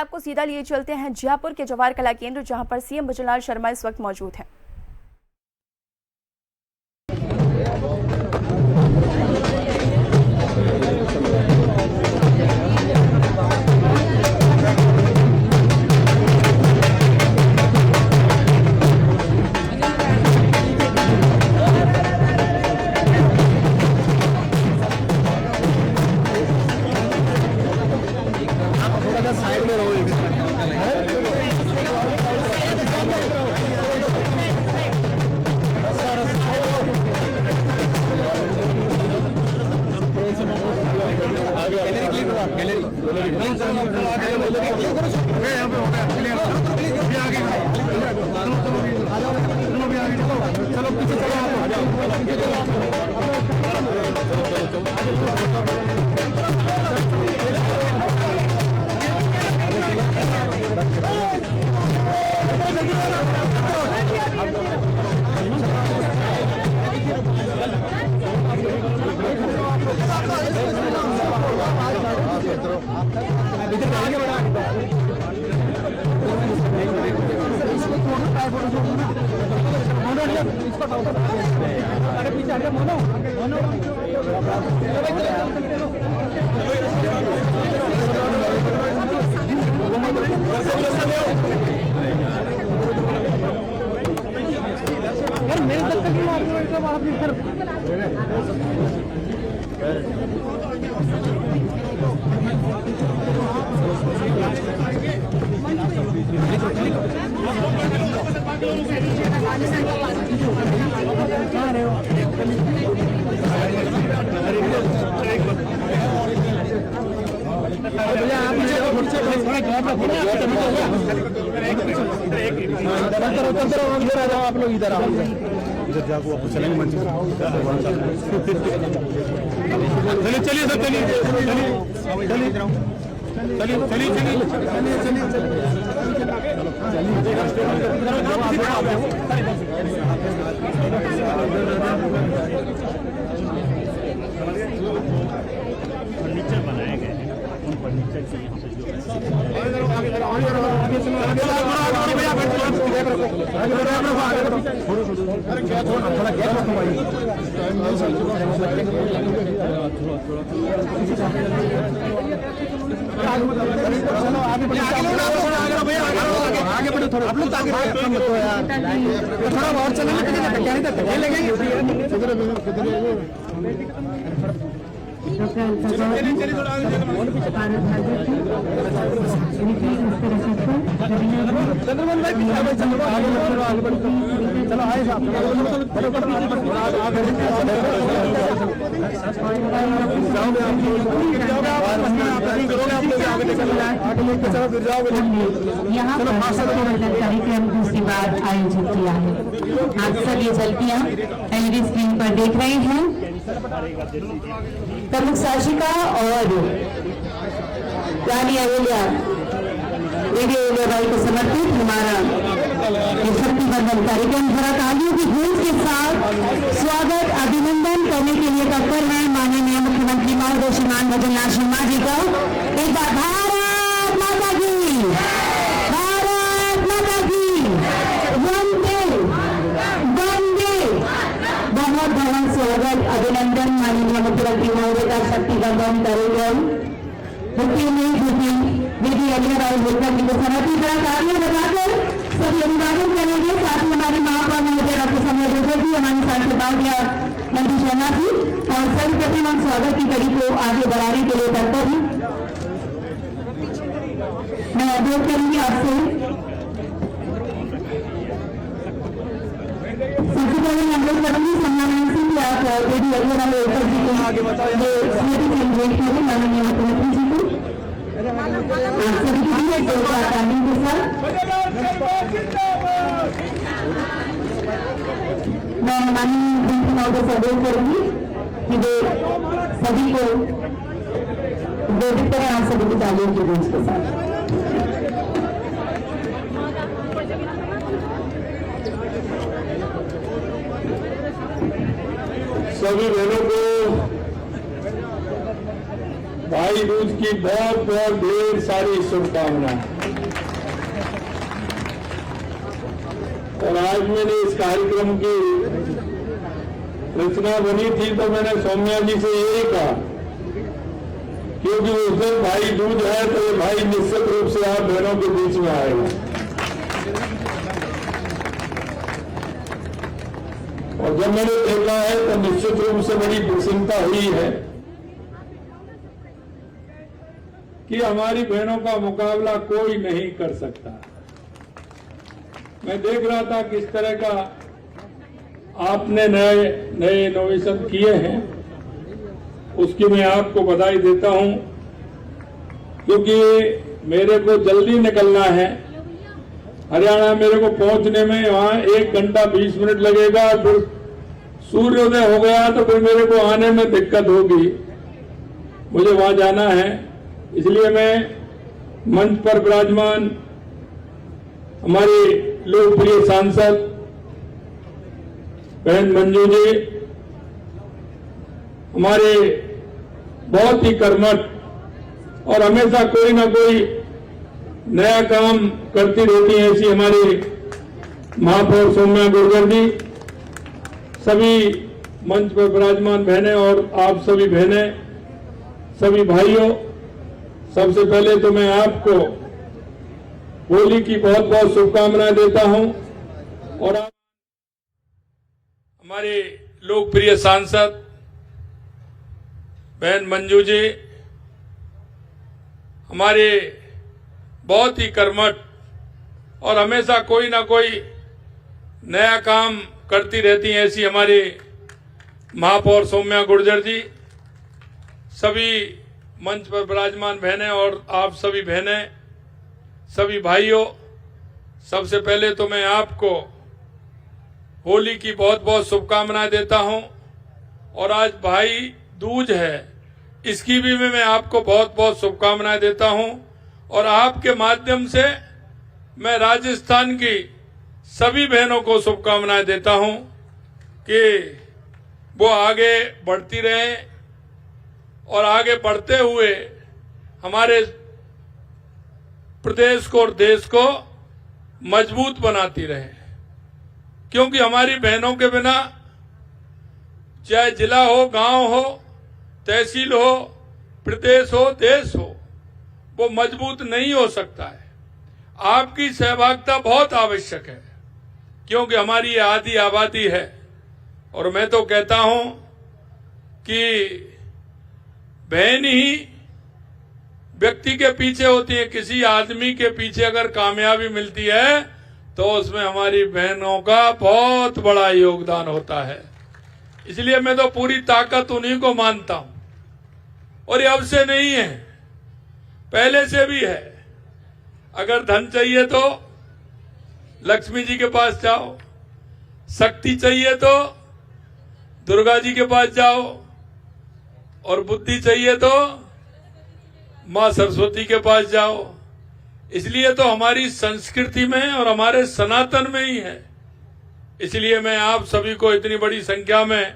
आपको सीधा लिए चलते हैं जयपुर के जवाहर कला केंद्र, जहां पर सीएम भजनलाल शर्मा इस वक्त मौजूद हैं। साइड में रहो। चलो पीछे आप लोग इधर आओ, इधर जाओ, आपको चलेंगे मंच। चलिए चलिए सर, चलिए चलिए चलिए फर्नीचर बनाए गए हैं, उन फर्नीचर से यहाँ आगे बढ़ो थोड़ा, आप लोग आगे थोड़ा और चलो आए साहब, यहाँ कार्यक्रम दूसरी बार आयोजित किया है। आप सब ये झलकियाँ एलईडी स्क्रीन पर देख रहे हैं। प्रमुख शासिका और रानी अहिल्या देवी अहिल्याबाई को समर्पित हमारा शक्ति बंधन कार्यक्रम भरा तालियों की गूंज के साथ स्वागत अभिनंदन करने के लिए तत्पर है माननीय मुख्यमंत्री महोदय श्रीमान भजनलाल शर्मा जी का। एक बार भारत माता की, भारत माता की वंदे वंदे। बहुत बहुत स्वागत अभिनंदन माननीय मुख्यमंत्री महोदय का शक्ति बंधन कार्यक्रम देवी अहिल्याबाई होलकर जी को समर्पित तालियां बजाकर सभी अभिवादन करेंगे। साथ ही हमारे महापौर महोदय डॉक्टर संजय जी, हमारे सांसद मंत्री शर्मा जी, और सर्वप्रथम हम स्वागत की कड़ी को आगे बढ़ाने के लिए तत्पर हूँ। मैं अनुरोध करूंगी आपसे, सबसे पहले मैं अनुरोध करूंगी सम्माननीय सिंह आप देवी अहिल्याबाई होलकर जी को आगे बताओ, माननीय मुख्यमंत्री जी को मैं माननीय मंत्री महोदय से अनुरोध करूंगी कि वे सभी को प्रेरित करें आप सभी की तालियों की गूंज के साथ। सभी बहनों को भाई दूज की बहुत बहुत ढेर सारी शुभकामनाएं। और आज मैंने इस कार्यक्रम की रचना बनी थी तो मैंने सौम्या जी से यही कहा, क्योंकि उस दिन भाई दूज है तो ये भाई निश्चित रूप से आप बहनों के बीच में आएगा। और जब मैंने देखा है तो निश्चित रूप से बड़ी प्रसन्नता हुई है कि हमारी बहनों का मुकाबला कोई नहीं कर सकता। मैं देख रहा था किस तरह का आपने नए नए इनोवेशन किए हैं, उसकी मैं आपको बधाई देता हूं, क्योंकि मेरे को जल्दी निकलना है। हरियाणा मेरे को पहुंचने में वहां 1 घंटा 20 मिनट लगेगा, फिर सूर्योदय हो गया तो फिर मेरे को आने में दिक्कत होगी, मुझे वहां जाना है। इसलिए मैं मंच पर विराजमान हमारे लोकप्रिय सांसद बहन मंजू जी, हमारे बहुत ही कर्मठ और हमेशा कोई ना कोई नया काम करती रहती है, ऐसी हमारी महापौर सौम्या गुर्जर जी, सभी मंच पर विराजमान बहनें और आप सभी बहनें, सभी भाइयों, सबसे पहले तो मैं आपको होली की बहुत बहुत शुभकामनाएं देता हूं। और हमारे लोकप्रिय सांसद बहन मंजू जी, हमारे बहुत ही कर्मठ और हमेशा कोई ना कोई नया काम करती रहती हैं, ऐसी हमारी महापौर सौम्या गुर्जर जी, सभी मंच पर विराजमान बहनें और आप सभी बहनें, सभी भाइयों, सबसे पहले तो मैं आपको होली की बहुत बहुत शुभकामनाएं देता हूं। और आज भाई दूज है, इसकी भी मैं आपको बहुत बहुत शुभकामनाएं देता हूं। और आपके माध्यम से मैं राजस्थान की सभी बहनों को शुभकामनाएं देता हूं कि वो आगे बढ़ती रहें और आगे बढ़ते हुए हमारे प्रदेश को और देश को मजबूत बनाती रहे, क्योंकि हमारी बहनों के बिना चाहे जिला हो, गांव हो, तहसील हो, प्रदेश हो, देश हो, वो मजबूत नहीं हो सकता है। आपकी सहभागिता बहुत आवश्यक है, क्योंकि हमारी ये आधी आबादी है। और मैं तो कहता हूं कि बहन ही व्यक्ति के पीछे होती है। किसी आदमी के पीछे अगर कामयाबी मिलती है तो उसमें हमारी बहनों का बहुत बड़ा योगदान होता है। इसलिए मैं तो पूरी ताकत उन्हीं को मानता हूं। और ये अब से नहीं है, पहले से भी है। अगर धन चाहिए तो लक्ष्मी जी के पास जाओ, शक्ति चाहिए तो दुर्गा जी के पास जाओ, और बुद्धि चाहिए तो मां सरस्वती के पास जाओ। इसलिए तो हमारी संस्कृति में और हमारे सनातन में ही है। इसलिए मैं आप सभी को इतनी बड़ी संख्या में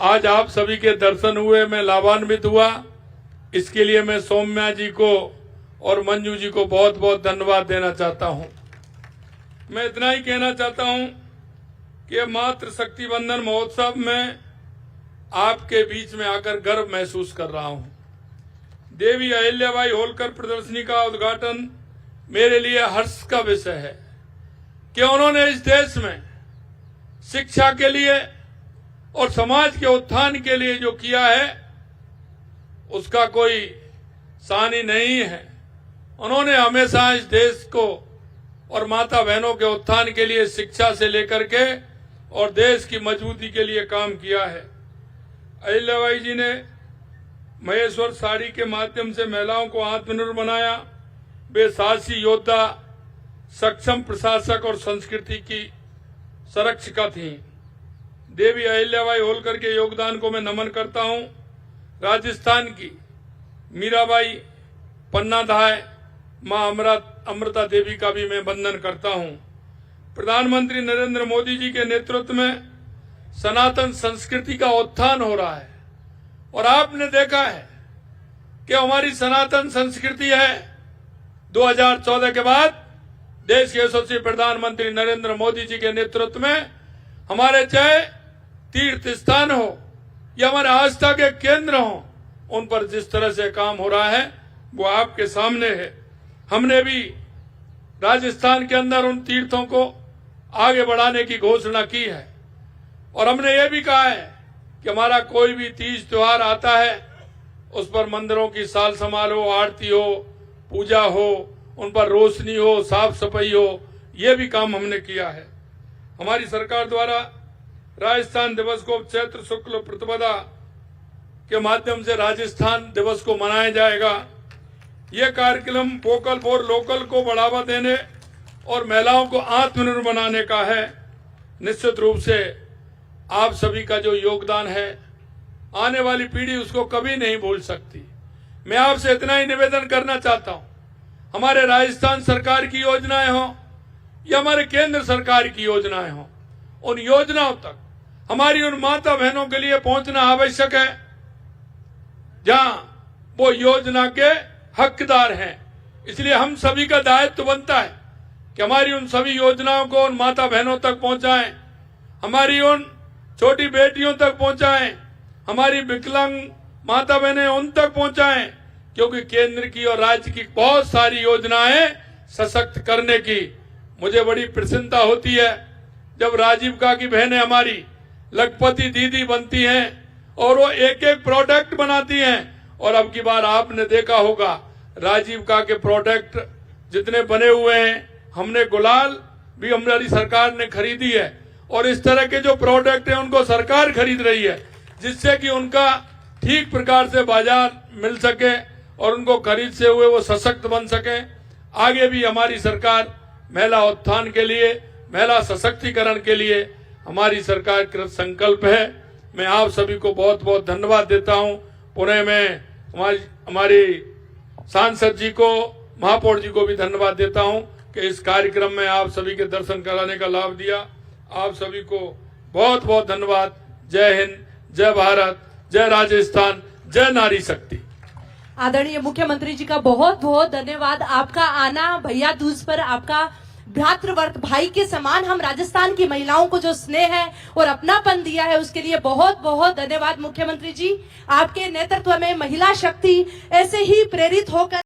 आज आप सभी के दर्शन हुए, मैं लाभान्वित हुआ। इसके लिए मैं सौम्या जी को और मंजू जी को बहुत बहुत धन्यवाद देना चाहता हूं। मैं इतना ही कहना चाहता हूं कि मातृ शक्ति बंधन महोत्सव में आपके बीच में आकर गर्व महसूस कर रहा हूं। देवी अहिल्याबाई होलकर प्रदर्शनी का उद्घाटन मेरे लिए हर्ष का विषय है कि उन्होंने इस देश में शिक्षा के लिए और समाज के उत्थान के लिए जो किया है उसका कोई सानी नहीं है। उन्होंने हमेशा इस देश को और माता बहनों के उत्थान के लिए शिक्षा से लेकर के और देश की मजबूती के लिए काम किया है। अहिल्याबाई जी ने महेश्वर साड़ी के माध्यम से महिलाओं को आत्मनिर्भर बनाया। वे साहसी योद्धा, सक्षम प्रशासक और संस्कृति की संरक्षिका थीं। देवी अहिल्याबाई होलकर के योगदान को मैं नमन करता हूं। राजस्थान की मीराबाई, पन्ना धाय, मां अमृता देवी का भी मैं वंदन करता हूं। प्रधानमंत्री नरेंद्र मोदी जी के नेतृत्व में सनातन संस्कृति का उत्थान हो रहा है और आपने देखा है कि हमारी सनातन संस्कृति है। 2014 के बाद देश के यशस्वी प्रधानमंत्री नरेंद्र मोदी जी के नेतृत्व में हमारे चाहे तीर्थ स्थान हो या हमारे आस्था के केंद्र हो, उन पर जिस तरह से काम हो रहा है वो आपके सामने है। हमने भी राजस्थान के अंदर उन तीर्थों को आगे बढ़ाने की घोषणा की है और हमने ये भी कहा है कि हमारा कोई भी तीज त्योहार आता है उस पर मंदिरों की साल संभाल हो, आरती हो, पूजा हो, उन पर रोशनी हो, साफ सफाई हो, ये भी काम हमने किया है। हमारी सरकार द्वारा राजस्थान दिवस को चैत्र शुक्ल प्रतिपदा के माध्यम से राजस्थान दिवस को मनाया जाएगा। ये कार्यक्रम वोकल फॉर लोकल को बढ़ावा देने और महिलाओं को आत्मनिर्भर बनाने का है। निश्चित रूप से आप सभी का जो योगदान है आने वाली पीढ़ी उसको कभी नहीं भूल सकती। मैं आपसे इतना ही निवेदन करना चाहता हूं, हमारे राजस्थान सरकार की योजनाएं हो या हमारे केंद्र सरकार की योजनाएं हो, उन योजनाओं तक हमारी उन माता बहनों के लिए पहुंचना आवश्यक है जहां वो योजना के हकदार हैं। इसलिए हम सभी का दायित्व बनता है कि हमारी उन सभी योजनाओं को उन माता बहनों तक पहुंचाएं, हमारी उन छोटी बेटियों तक पहुंचाएं, हमारी विकलांग माता बहनें उन तक पहुंचाएं, क्योंकि केंद्र की और राज्य की बहुत सारी योजनाएं सशक्त करने की मुझे बड़ी प्रसन्नता होती है जब राजीव का की बहनें हमारी लखपति दीदी बनती हैं और वो एक एक प्रोडक्ट बनाती हैं। और अब की बार आपने देखा होगा राजीव का के प्रोडक्ट जितने बने हुए हैं, हमने गुलाल भी हमारी सरकार ने खरीदी है और इस तरह के जो प्रोडक्ट हैं उनको सरकार खरीद रही है, जिससे कि उनका ठीक प्रकार से बाजार मिल सके और उनको खरीद से हुए वो सशक्त बन सके। आगे भी हमारी सरकार महिला उत्थान के लिए, महिला सशक्तिकरण के लिए हमारी सरकार कृत संकल्प है। मैं आप सभी को बहुत बहुत धन्यवाद देता हूं। पुणे में हमारी सांसद जी को, महापौर जी को भी धन्यवाद देता हूं कि इस कार्यक्रम में आप सभी के दर्शन कराने का लाभ दिया। आप सभी को बहुत बहुत धन्यवाद। जय हिंद, जय भारत, जय राजस्थान, जय नारी शक्ति। आदरणीय मुख्यमंत्री जी का बहुत बहुत धन्यवाद। आपका आना भैया दूज पर आपका भ्रातृव्रत भाई के समान हम राजस्थान की महिलाओं को जो स्नेह है और अपनापन दिया है उसके लिए बहुत बहुत धन्यवाद मुख्यमंत्री जी। आपके नेतृत्व में महिला शक्ति ऐसे ही प्रेरित होकर